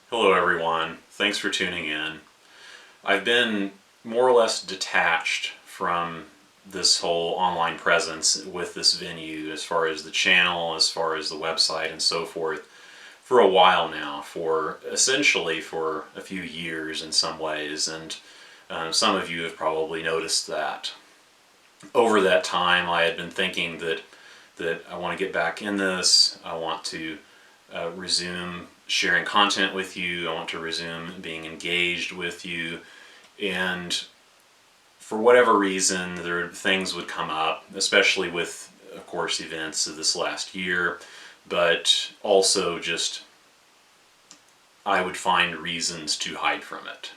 Hello everyone, thanks for tuning in. I've been more or less detached from this whole online presence with this venue as far as the channel, as far as the website and so forth for a while now, for essentially for a few years in some ways, and some of you have probably noticed that. Over that time I had been thinking that I want to get back in this, I want to resume sharing content with you, I want to resume being engaged with you, and for whatever reason things would come up, especially with, of course, events of this last year, but also just I would find reasons to hide from it.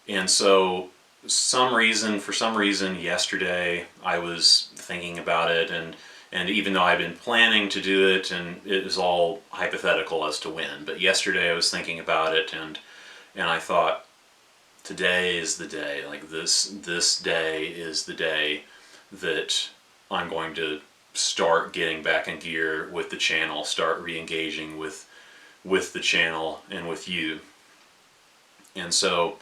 And so for some reason yesterday I was thinking about it, and even though I've been planning to do it, and it was all hypothetical as to when, but yesterday I was thinking about it, and I thought, today is the day. Like this day is the day that I'm going to start getting back in gear with the channel, start re-engaging with the channel and with you. And so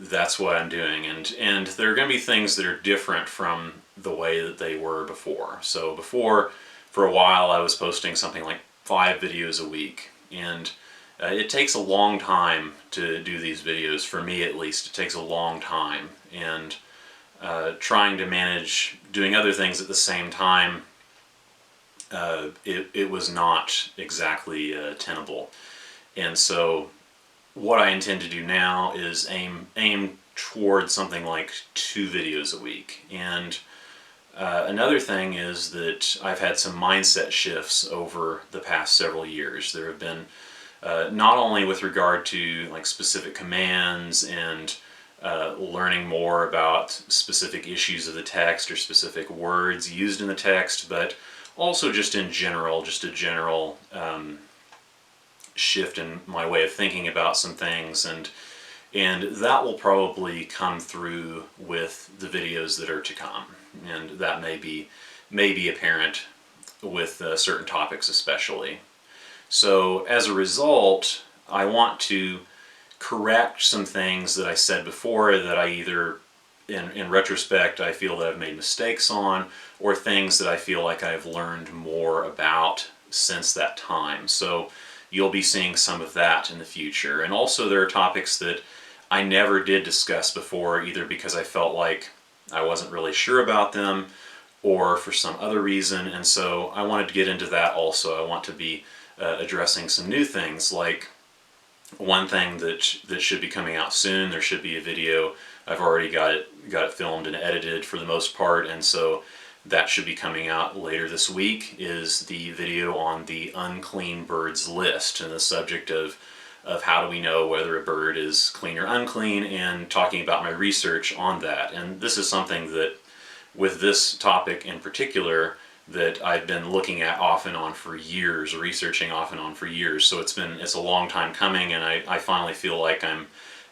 that's what I'm doing, and there are going to be things that are different from the way that they were before. So before, for a while, I was posting something like 5 videos a week, and it takes a long time to do these videos, for me at least. It takes a long time, and trying to manage doing other things at the same time, it was not exactly tenable. And so what I intend to do now is aim towards something like 2 videos a week. And another thing is that I've had some mindset shifts over the past several years. There have been not only with regard to like specific commands and learning more about specific issues of the text or specific words used in the text, but also just in general, just a general shift in my way of thinking about some things, and that will probably come through with the videos that are to come, and that may be apparent with certain topics especially. So as a result, I want to correct some things that I said before that I either in retrospect I feel that I've made mistakes on, or things that I feel like I've learned more about since that time. So you'll be seeing some of that in the future. And also there are topics that I never did discuss before, either because I felt like I wasn't really sure about them or for some other reason, and so I wanted to get into that also. I want to be addressing some new things, like one thing that should be coming out soon. There should be a video. I've already got it filmed and edited for the most part, and so that should be coming out later this week, is the video on the unclean birds list, and the subject of how do we know whether a bird is clean or unclean, and talking about my research on that. And this is something that, with this topic in particular, that I've been looking at off and on for years, researching off and on for years. So it's a long time coming, and I finally feel like I'm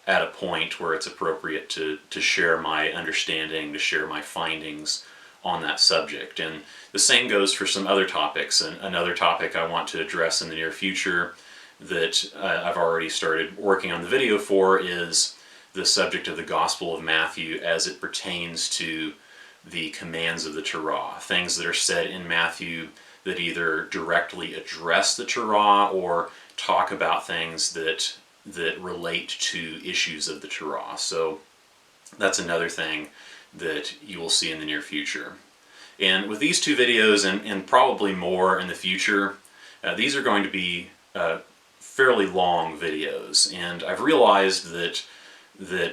at a point where it's appropriate to share my understanding, to share my findings on that subject. And the same goes for some other topics. And another topic I want to address in the near future that I've already started working on the video for is the subject of the Gospel of Matthew as it pertains to the commands of the Torah, things that are said in Matthew that either directly address the Torah or talk about things that relate to issues of the Torah. So that's another thing that you will see in the near future. And with these 2 videos, and probably more in the future, these are going to be fairly long videos, and I've realized that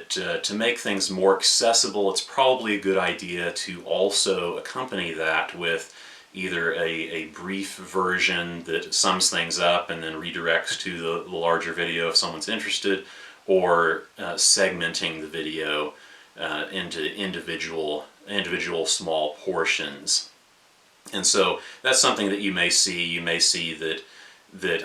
to make things more accessible, it's probably a good idea to also accompany that with either a brief version that sums things up and then redirects to the larger video if someone's interested, or segmenting the video into individual small portions. And so that's something that you may see. You may see that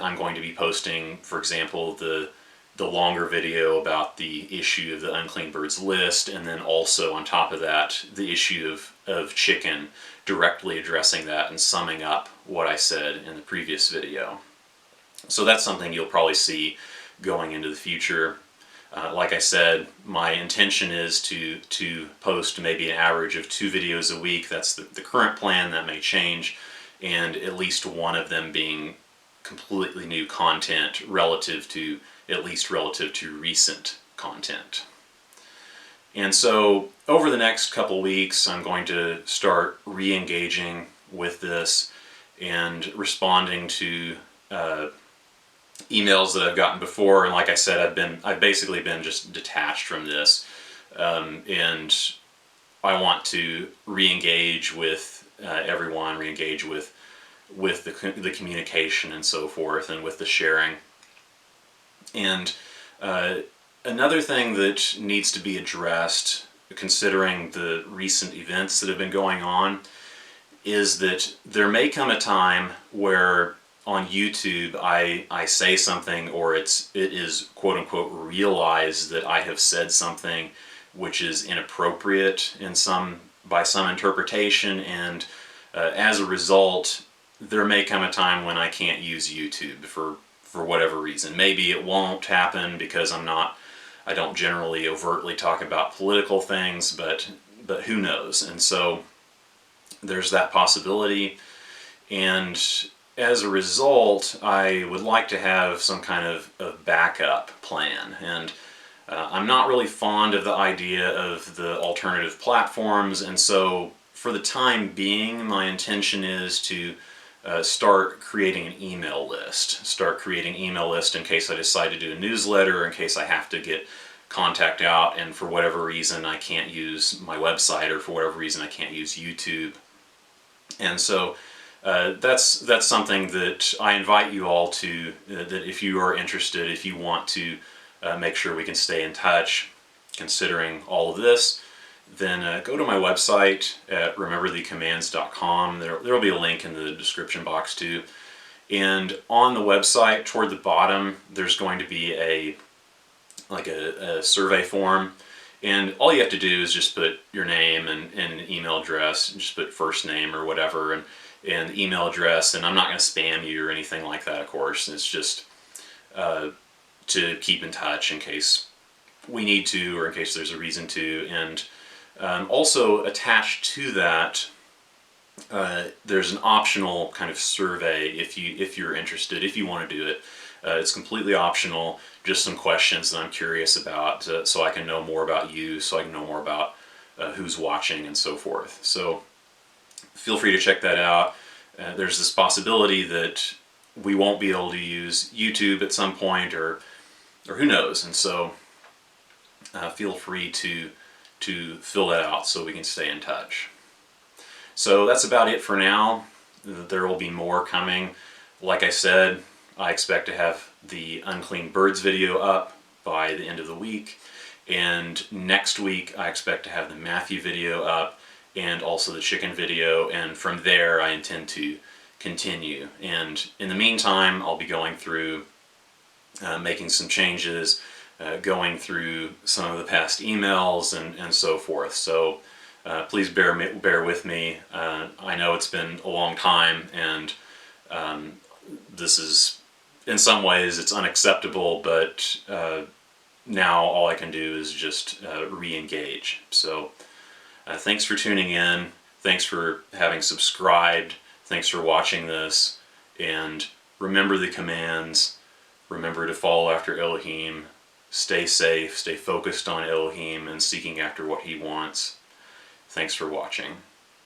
I'm going to be posting, for example, the longer video about the issue of the unclean birds list, and then also on top of that the issue of chicken, directly addressing that and summing up what I said in the previous video. So that's something you'll probably see going into the future. Like I said, my intention is to post maybe an average of 2 videos a week. That's the current plan. That may change, and at least one of them being completely new content relative to recent content. And so over the next couple weeks, I'm going to start re-engaging with this and responding to emails that I've gotten before. And like I said, I've basically been just detached from this, and I want to re-engage with everyone, re-engage with the communication and so forth, and with the sharing. And another thing that needs to be addressed, considering the recent events that have been going on, is that there may come a time where on YouTube I say something, or it is quote unquote realized that I have said something which is inappropriate by some interpretation, and as a result there may come a time when I can't use YouTube for whatever reason. Maybe it won't happen because I don't generally overtly talk about political things, but who knows? And so there's that possibility. And as a result, I would like to have some kind of backup plan. And I'm not really fond of the idea of the alternative platforms, and so for the time being, my intention is to start creating an email list. Start creating an email list in case I decide to do a newsletter, in case I have to get contact out and for whatever reason I can't use my website, or for whatever reason I can't use YouTube. And so that's something that I invite you all to, that if you are interested, if you want to make sure we can stay in touch considering all of this, then go to my website at rememberthecommands.com. There will be a link in the description box too. And on the website, toward the bottom, there's going to be a survey form. And all you have to do is just put your name and an email address, just put first name or whatever, and email address. And I'm not going to spam you or anything like that, of course. It's just to keep in touch in case we need to, or in case there's a reason to. And also attached to that, there's an optional kind of survey if you're interested, if you want to do it. It's completely optional, just some questions that I'm curious about, so I can know more about you, so I can know more about who's watching and so forth. So feel free to check that out. There's this possibility that we won't be able to use YouTube at some point, or who knows, and so feel free to fill that out so we can stay in touch. So that's about it for now. There will be more coming. Like I said, I expect to have the Unclean Birds video up by the end of the week, and next week I expect to have the Matthew video up, and also the chicken video, and from there I intend to continue. And in the meantime, I'll be going through making some changes, going through some of the past emails and so forth. So please bear with me. I know it's been a long time, and this is, in some ways, it's unacceptable, but now all I can do is just re-engage. So thanks for tuning in. Thanks for having subscribed. Thanks for watching this. And remember the commands. Remember to follow after Elohim. Stay safe. Stay focused on Elohim and seeking after what he wants. Thanks for watching.